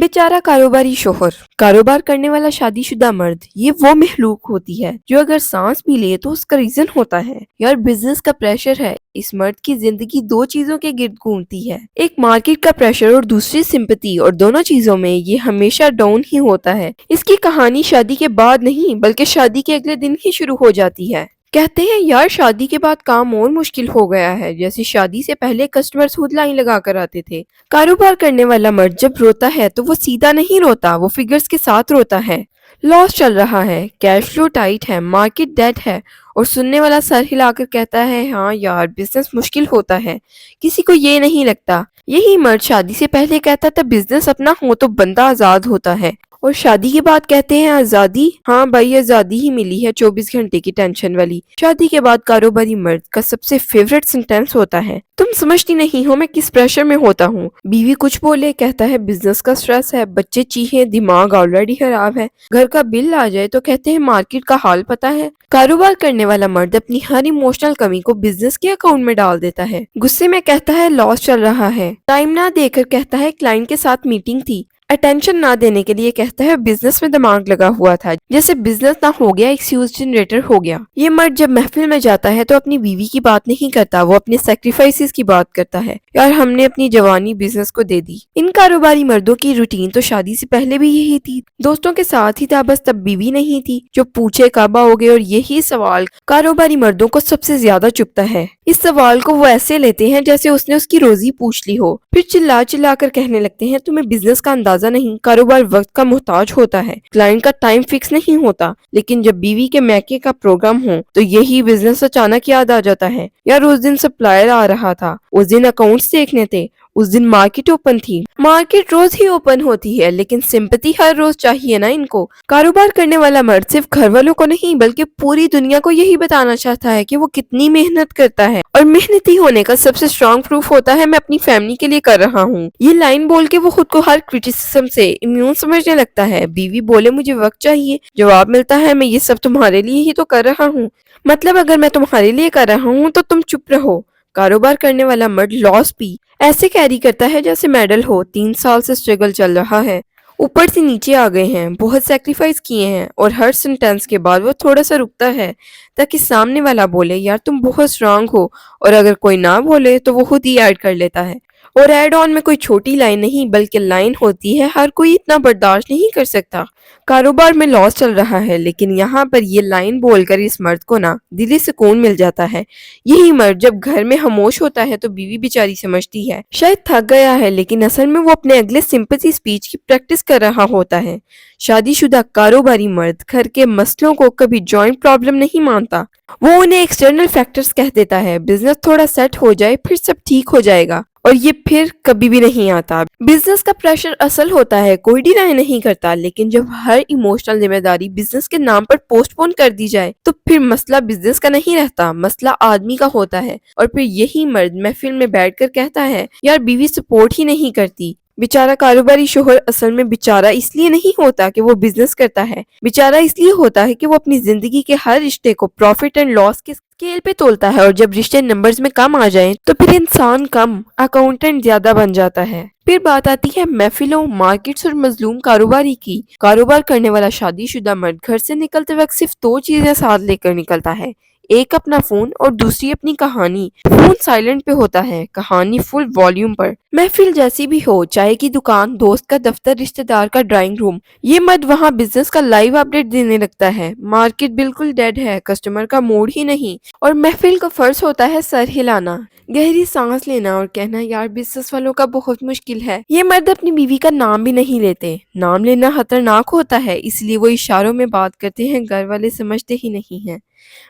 बेचारा कारोबारी शोहर। कारोबार करने वाला शादीशुदा मर्द ये वो महलूक होती है जो अगर सांस भी ले तो उसका रीजन होता है। यार बिजनेस का प्रेशर है। इस मर्द की जिंदगी दो चीजों के गिर्द घूमती है, एक मार्केट का प्रेशर और दूसरी सिंपैथी, और दोनों चीजों में ये हमेशा डाउन ही होता है। इसकी कहानी शादी के बाद नहीं बल्कि शादी के अगले दिन ही शुरू हो जाती है। कहते हैं यार शादी के बाद काम और मुश्किल हो गया है, जैसे शादी से पहले कस्टमर्स खुद लाइन लगा कर आते थे। कारोबार करने वाला मर्द जब रोता है तो वो सीधा नहीं रोता, वो फिगर्स के साथ रोता है। लॉस चल रहा है, कैश फ्लो टाइट है, मार्केट डेड है, और सुनने वाला सर हिलाकर कहता है हाँ यार बिजनेस मुश्किल होता है। किसी को ये नहीं लगता। यही मर्द शादी से पहले कहता था बिजनेस अपना हो तो बंदा आजाद होता है, और शादी के बाद कहते हैं आजादी। हाँ भाई आजादी ही मिली है 24 घंटे की टेंशन वाली। शादी के बाद कारोबारी मर्द का सबसे फेवरेट सेंटेंस होता है तुम समझती नहीं हो मैं किस प्रेशर में होता हूँ। बीवी कुछ बोले कहता है बिजनेस का स्ट्रेस है, बच्चे चीखे, दिमाग ऑलरेडी खराब है, घर का बिल आ जाए तो कहते हैं मार्केट का हाल पता है। कारोबार करने वाला मर्द अपनी हर इमोशनल कमी को बिजनेस के अकाउंट में डाल देता है। गुस्से में कहता है लॉस चल रहा है, टाइम ना देकर कहता है क्लाइंट के साथ मीटिंग थी, अटेंशन ना देने के लिए कहता है बिजनेस में दिमाग लगा हुआ था, जैसे बिजनेस ना हो गया एक्सक्यूज जनरेटर हो गया। ये मर्द जब महफिल में जाता है तो अपनी बीवी की बात नहीं करता, वो अपने सेक्रीफाइसेस की बात करता है। यार हमने अपनी जवानी बिजनेस को दे दी। इन कारोबारी मर्दों की रूटीन तो शादी से पहले भी यही थी, दोस्तों के साथ ही था, बस तब बीवी नहीं थी जो पूछे कब आओगे। और यही सवाल कारोबारी मर्दों को सबसे ज्यादा चुभता है। इस सवाल को वो ऐसे लेते हैं जैसे उसने उसकी रोजी पूछ ली हो, फिर चिल्ला चिल्ला कर कहने लगते हैं तुम्हें बिजनेस का अंदाजा नहीं, कारोबार वक्त का मोहताज होता है, क्लाइंट का टाइम फिक्स नहीं होता। लेकिन जब बीवी के मैके का प्रोग्राम हो तो यही बिजनेस अचानक याद आ जाता है। यार उस दिन सप्लायर आ रहा था, उस दिन अकाउंट्स देखने थे, उस दिन मार्केट ओपन थी। मार्केट रोज ही ओपन होती है लेकिन सिंपैथी हर रोज चाहिए ना इनको। कारोबार करने वाला मर्द सिर्फ घर वालों को नहीं बल्कि पूरी दुनिया को यही बताना चाहता है कि वो कितनी मेहनत करता है, और मेहनती होने का सबसे स्ट्रॉन्ग प्रूफ होता है मैं अपनी फैमिली के लिए कर रहा हूँ। ये लाइन बोल के वो खुद को हर क्रिटिसिज्म से इम्यून समझने लगता है। बीवी बोले मुझे वक्त चाहिए, जवाब मिलता है मैं ये सब तुम्हारे लिए ही तो कर रहा हूँ, मतलब अगर मैं तुम्हारे लिए कर रहा हूँ तो तुम चुप रहो। कारोबार करने वाला मर्द लॉस भी ऐसे कैरी करता है जैसे मेडल हो। 3 साल से स्ट्रगल चल रहा है, ऊपर से नीचे आ गए हैं, बहुत सैक्रिफाइस किए हैं, और हर सेंटेंस के बाद वो थोड़ा सा रुकता है ताकि सामने वाला बोले यार तुम बहुत स्ट्रांग हो, और अगर कोई ना बोले तो वो खुद ही ऐड कर लेता है। और एड ऑन में कोई छोटी लाइन नहीं बल्कि लाइन होती है हर कोई इतना बर्दाश्त नहीं कर सकता। कारोबार में लॉस चल रहा है लेकिन यहाँ पर ये लाइन बोलकर इस मर्द को ना दिली सुकून मिल जाता है। यही मर्द जब घर में खामोश होता है तो बीवी बेचारी समझती है शायद थक गया है, लेकिन असल में वो अपने अगले सिंपैथी स्पीच की प्रैक्टिस कर रहा होता है। शादीशुदा कारोबारी मर्द घर के मसलों को कभी जॉइंट प्रॉब्लम नहीं मानता, वो उन्हें एक्सटर्नल फैक्टर्स कह देता है। बिजनेस थोड़ा सेट हो जाए फिर सब ठीक हो जाएगा, और ये फिर कभी भी नहीं आता। बिजनेस का प्रेशर असल होता है, कोई डिनाई नहीं करता, लेकिन जब हर इमोशनल जिम्मेदारी बिजनेस के नाम पर पोस्टपोन कर दी जाए तो फिर मसला बिजनेस का नहीं रहता, मसला आदमी का होता है। और फिर यही मर्द महफिल में बैठकर कहता है यार बीवी सपोर्ट ही नहीं करती। बेचारा कारोबारी शोहर असल में बेचारा इसलिए नहीं होता कि वो बिजनेस करता है, बेचारा इसलिए होता है कि वो अपनी जिंदगी के हर रिश्ते को प्रॉफिट एंड लॉस के स्केल पे तोलता है, और जब रिश्ते नंबर्स में कम आ जाएं तो फिर इंसान कम अकाउंटेंट ज्यादा बन जाता है। फिर बात आती है महफिलों, मार्केट्स और मजलूम कारोबारी की। कारोबार करने वाला शादीशुदा मर्द घर से निकलते वक्त सिर्फ दो चीजें साथ लेकर निकलता है, एक अपना फोन और दूसरी अपनी कहानी। फोन साइलेंट पे होता है, कहानी फुल वॉल्यूम पर। महफिल जैसी भी हो, चाय की दुकान, दोस्त का दफ्तर, रिश्तेदार का ड्राइंग रूम, ये मर्द वहाँ बिजनेस का लाइव अपडेट देने लगता है। मार्केट बिल्कुल डेड है, कस्टमर का मूड ही नहीं, और महफिल का फर्ज होता है सर हिलाना, गहरी सांस लेना और कहना यार बिजनेस वालों का बहुत मुश्किल है। ये मर्द अपनी बीवी का नाम भी नहीं लेते, नाम लेना खतरनाक होता है, इसलिए वो इशारों में बात करते हैं, घर वाले समझते ही नहीं है,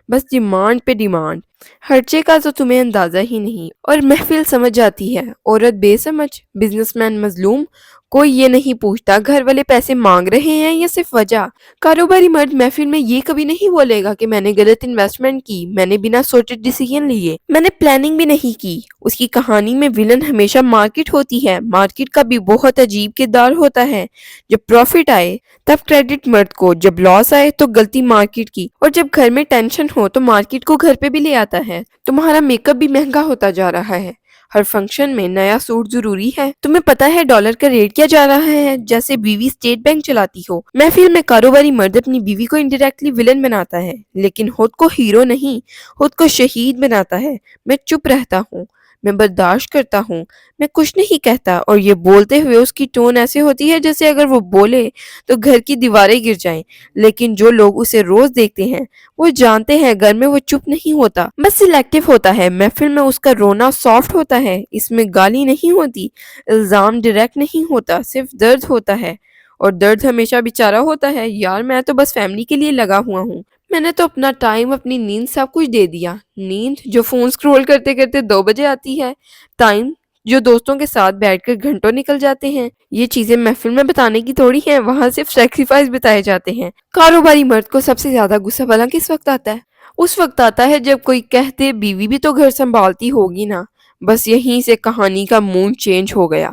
बस डिमांड पे डिमांड, खर्चे का तो तुम्हें अंदाजा ही नहीं। और महफिल समझ जाती है, औरत बेसमझ, बिजनेसमैन मजलूम, कोई ये नहीं पूछता घर वाले पैसे मांग रहे हैं या सिर्फ वजह। कारोबारी मर्द महफिल में ये कभी नहीं बोलेगा कि मैंने गलत इन्वेस्टमेंट की, मैंने बिना सोचे डिसीजन लिए, मैंने प्लानिंग भी नहीं की। उसकी कहानी में विलन हमेशा मार्केट होती है। मार्केट का भी बहुत अजीब किरदार होता है, जब प्रॉफिट आए तब क्रेडिट मर्द को, जब लॉस आए तो गलती मार्केट की, और जब घर में टेंशन हो तो मार्केट को घर पे भी ले आता है। तुम्हारा मेकअप भी महंगा होता जा रहा है, ہر فنکشن میں نیا سوٹ ضروری ہے. تمہیں پتا ہے ڈالر کا ریٹ کیا جا رہا ہے؟ جیسے بیوی اسٹیٹ بینک چلاتی ہو. محفل میں کاروباری مرد اپنی بیوی کو انڈائریکٹلی ولن بناتا ہے، لیکن خود کو ہیرو نہیں، خود کو شہید بناتا ہے. میں چپ رہتا ہوں، میں برداشت کرتا ہوں، میں کچھ نہیں کہتا، اور یہ بولتے ہوئے اس کی ٹون ایسے ہوتی ہے جیسے اگر وہ بولے تو گھر کی دیواریں گر جائیں. لیکن جو لوگ اسے روز دیکھتے ہیں وہ جانتے ہیں گھر میں وہ چپ نہیں ہوتا، بس سلیکٹیو ہوتا ہے. محفل میں اس کا رونا سافٹ ہوتا ہے، اس میں گالی نہیں ہوتی، الزام ڈائریکٹ نہیں ہوتا، صرف درد ہوتا ہے. اور درد ہمیشہ بیچارہ ہوتا ہے. یار میں تو بس فیملی کے لیے لگا ہوا ہوں. میں نے تو اپنا ٹائم، اپنی نیند، سب کچھ دے دیا. نیند جو فون سکرول کرتے کرتے 2 بجے آتی ہے، ٹائم جو دوستوں کے ساتھ بیٹھ کر گھنٹوں نکل جاتے ہیں. یہ چیزیں محفل میں بتانے کی تھوڑی ہیں، وہاں صرف سیکریفائس بتائے جاتے ہیں. کاروباری مرد کو سب سے زیادہ غصہ بھلا کس وقت آتا ہے؟ اس وقت آتا ہے جب کوئی کہتے بیوی بھی تو گھر سنبھالتی ہوگی نا. بس یہیں سے کہانی کا مون چینج ہو گیا.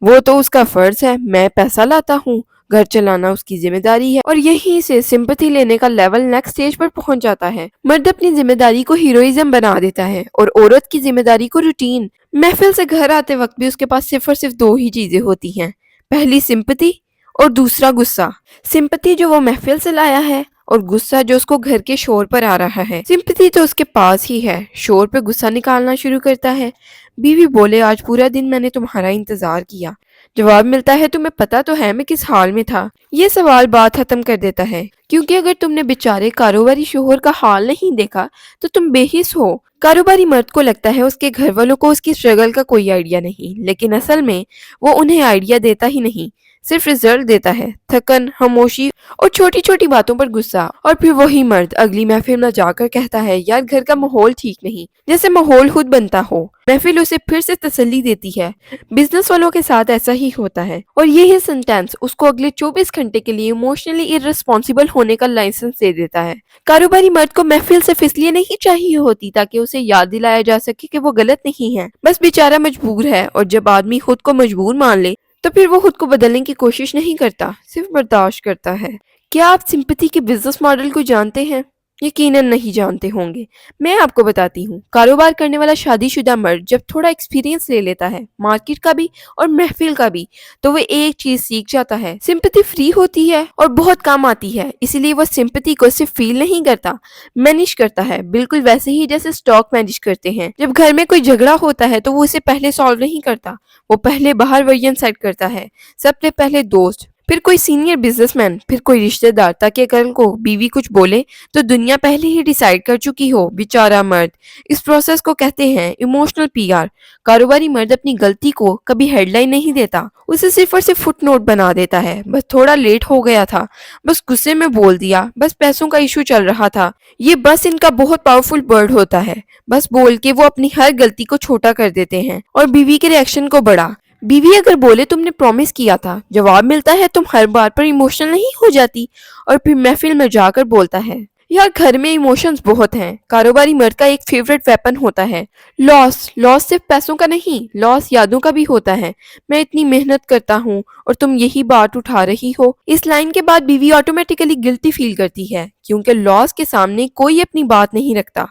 وہ تو اس کا فرض ہے، میں پیسہ لاتا ہوں، گھر چلانا اس کی ذمہ داری ہے. اور یہیں سے سمپتھی لینے کا لیول نیکسٹ سٹیج پر پہنچ جاتا ہے. مرد اپنی ذمہ داری کو ہیروئزم بنا دیتا ہے اور عورت کی ذمہ داری کو روٹین. محفل سے گھر آتے وقت بھی اس کے پاس صرف اور صرف 2 ہی چیزیں ہوتی ہیں، پہلی سمپتھی اور دوسرا غصہ. سمپتھی جو وہ محفل سے لایا ہے، اور غصہ جو اس کو گھر کے شور پر آ رہا ہے. سمپتھی تو اس کے پاس ہی ہے، شور پہ غصہ نکالنا شروع کرتا ہے. بیوی بولے آج پورا دن میں نے تمہارا انتظار کیا. جواب ملتا ہے تمہیں پتا تو ہے میں کس حال میں تھا. یہ سوال بات ختم کر دیتا ہے، کیونکہ اگر تم نے بیچارے کاروباری شوہر کا حال نہیں دیکھا تو تم بے حس ہو. کاروباری مرد کو لگتا ہے اس کے گھر والوں کو اس کی سٹرگل کا کوئی آئیڈیا نہیں، لیکن اصل میں وہ انہیں آئیڈیا دیتا ہی نہیں، صرف رزلٹ دیتا ہے، تھکن، خاموشی اور چھوٹی چھوٹی باتوں پر غصہ. اور پھر وہی مرد اگلی محفل میں جا کر کہتا ہے یار گھر کا ماحول ٹھیک نہیں، جیسے ماحول خود بنتا ہو. محفل اسے پھر سے تسلی دیتی ہے. بزنس والوں کے ساتھ ایسا ہی ہوتا ہے، اور یہی سینٹینس اس کو اگلے 24 گھنٹے کے لیے ایموشنلی ارسپانسیبل ہونے کا لائسنس دے دیتا ہے. کاروباری مرد کو محفل صرف اس لیے نہیں چاہیے ہوتی تاکہ اسے یاد دلایا جا سکے کہ وہ غلط نہیں ہے، بس بیچارہ مجبور ہے. اور جب آدمی خود کو مجبور مان لے تو پھر وہ خود کو بدلنے کی کوشش نہیں کرتا، صرف برداشت کرتا ہے. کیا آپ سمپتھی کے بزنس ماڈل کو جانتے ہیں؟ یقیناً نہیں جانتے ہوں گے. میں آپ کو بتاتی ہوں. کاروبار کرنے والا شادی شدہ مرد جب تھوڑا ایکسپیرینس لے لیتا ہے، مارکیٹ کا بھی اور محفل کا بھی، تو وہ ایک چیز سیکھ جاتا ہے. سمپتھی فری ہوتی ہے اور بہت کام آتی ہے، اسی لیے وہ سمپتھی کو صرف فیل نہیں کرتا، مینیج کرتا ہے. بالکل ویسے ہی جیسے سٹاک مینیج کرتے ہیں. جب گھر میں کوئی جھگڑا ہوتا ہے تو وہ اسے پہلے سالو نہیں کرتا، وہ پہلے باہر ورژن سیٹ کرتا ہے. سب سے پہلے دوست، پھر کوئی سینئر بزنس مین، پھر کوئی رشتہ دار، تاکہ کل کو بیوی کچھ بولے تو دنیا پہلے ہی ڈیسائیڈ کر چکی ہو. بیچارہ مرد. اس پروسیس کو کہتے ہیں ایموشنل پی آر. کاروباری مرد اپنی غلطی کو کبھی ہیڈ لائن نہیں دیتا، اسے صرف اور صرف فٹ نوٹ بنا دیتا ہے. بس تھوڑا لیٹ ہو گیا تھا، بس غصے میں بول دیا، بس پیسوں کا ایشو چل رہا تھا. یہ بس ان کا بہت پاورفل ورڈ ہوتا ہے. بس بول کے وہ اپنی ہر غلطی کو چھوٹا کر دیتے ہیں اور بیوی کے ریئیکشن کو بڑا. بیوی اگر بولے تم نے پرومس کیا تھا، جواب ملتا ہے تم ہر بار پر ایموشنل نہیں ہو جاتی. اور پھر محفل میں جا کر بولتا ہے یار گھر میں ایموشنز بہت ہیں. کاروباری مرد کا ایک فیورٹ ویپن ہوتا ہے لاس. لاس صرف پیسوں کا نہیں، لاس یادوں کا بھی ہوتا ہے. میں اتنی محنت کرتا ہوں اور تم یہی بات اٹھا رہی ہو. اس لائن کے بعد بیوی آٹومیٹیکلی گلٹی فیل کرتی ہے، کیونکہ لاس کے سامنے کوئی اپنی بات نہیں رکھتا.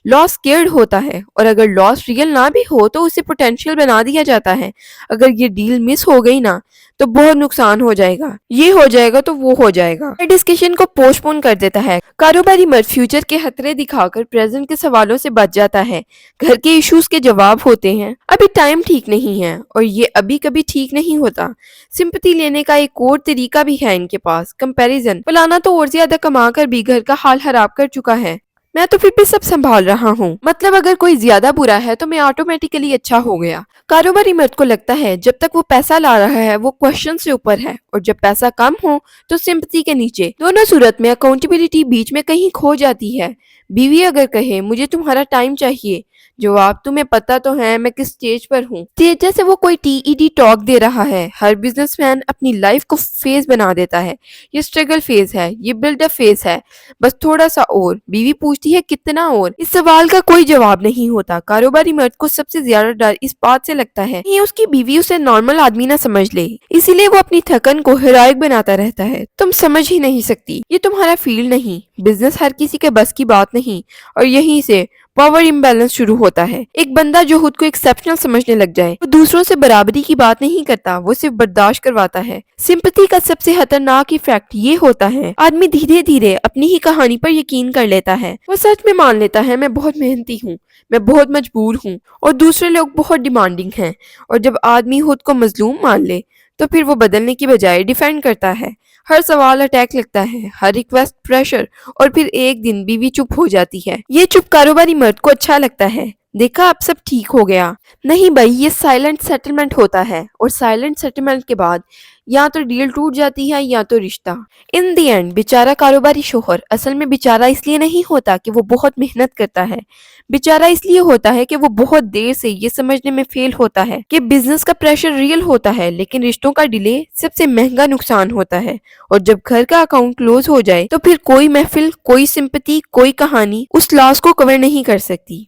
لاس سکیئرڈ ہوتا ہے، اور اگر لاس ریئل نہ بھی ہو تو اسے پوٹینشیل بنا دیا جاتا ہے. اگر یہ ڈیل مس ہو گئی نا تو بہت نقصان ہو جائے گا، یہ ہو جائے گا تو وہ ہو جائے گا. ڈسکشن کو پوسٹ پون کر دیتا ہے. کاروباری مرد فیوچر کے خطرے دکھا کر پریزنٹ کے سوالوں سے بچ جاتا ہے. گھر کے ایشوز کے جواب ہوتے ہیں ابھی ٹائم ٹھیک نہیں ہے، اور یہ ابھی کبھی ٹھیک نہیں ہوتا. سمپتھی لینے کا ایک اور طریقہ بھی ہے ان کے پاس، کمپیریزن. فلانا تو اور زیادہ کما کر بھی گھر کا حال خراب کر چکا ہے، میں تو پھر بھی سب سنبھال رہا ہوں. مطلب اگر کوئی زیادہ برا ہے تو میں آٹومیٹیکلی اچھا ہو گیا. کاروباری مرد کو لگتا ہے جب تک وہ پیسہ لا رہا ہے وہ کوشچن سے اوپر ہے، اور جب پیسہ کم ہو تو سمپتھی کے نیچے. دونوں صورت میں اکاؤنٹیبلٹی بیچ میں کہیں کھو جاتی ہے. بیوی اگر کہے مجھے تمہارا ٹائم چاہیے، جواب تمہیں پتا تو ہے میں کس سٹیج پر ہوں. جیسے وہ کوئی ٹی ای ڈی ٹاک دے رہا ہے. ہر بزنس مین اپنی لائف کو فیز بنا دیتا ہے. یہ سٹرگل فیز ہے، یہ بلڈ اپ فیز ہے، بس تھوڑا سا اور. بیوی پوچھتی ہے کتنا اور؟ اس سوال کا کوئی جواب نہیں ہوتا. کاروباری مرد کو سب سے زیادہ ڈر اس بات سے لگتا ہے کہ اس کی بیوی اسے نارمل آدمی نہ سمجھ لے، اسی لیے وہ اپنی تھکن کو ہیروئک بناتا رہتا ہے. تم سمجھ ہی نہیں سکتی، یہ تمہارا فیلڈ نہیں، بزنس ہر کسی کے بس کی بات نہیں. اور یہیں سے पावर इम्बैलेंस शुरू होता है। एक बंदा जो खुद को एक्सेप्शनल समझने लग जाए, वो दूसरों से बराबरी की बात नहीं करता, वो सिर्फ बर्दाश्त करवाता है। सिंपैथी का सबसे खतरनाक इफेक्ट ये होता है, आदमी धीरे धीरे अपनी ही कहानी पर यकीन कर लेता है। वो सच में मान लेता है, मैं बहुत मेहनती हूँ, मैं बहुत मजबूर हूँ और दूसरे लोग बहुत डिमांडिंग हैं। और जब आदमी खुद को मजलूम मान ले, तो फिर वो बदलने की बजाय डिफेंड करता है। हर सवाल अटैक लगता है, हर रिक्वेस्ट प्रेशर, और फिर एक दिन बीवी चुप हो जाती है। ये चुप कारोबारी मर्द को अच्छा लगता है, देखा अब सब ठीक हो गया। नहीं भाई, ये साइलेंट सेटलमेंट होता है, और साइलेंट सेटलमेंट के बाद या तो डील टूट जाती है या तो रिश्ता। इन दी एंड बेचारा कारोबारी शोहर असल में बेचारा इसलिए नहीं होता कि वो बहुत मेहनत करता है, बेचारा इसलिए होता है कि वो बहुत देर से ये समझने में फेल होता है कि बिजनेस का प्रेशर रियल होता है, लेकिन रिश्तों का डिले सबसे महंगा नुकसान होता है। और जब घर का अकाउंट क्लोज हो जाए, तो फिर कोई महफिल, कोई सिंपैथी, कोई कहानी उस लॉस को कवर नहीं कर सकती।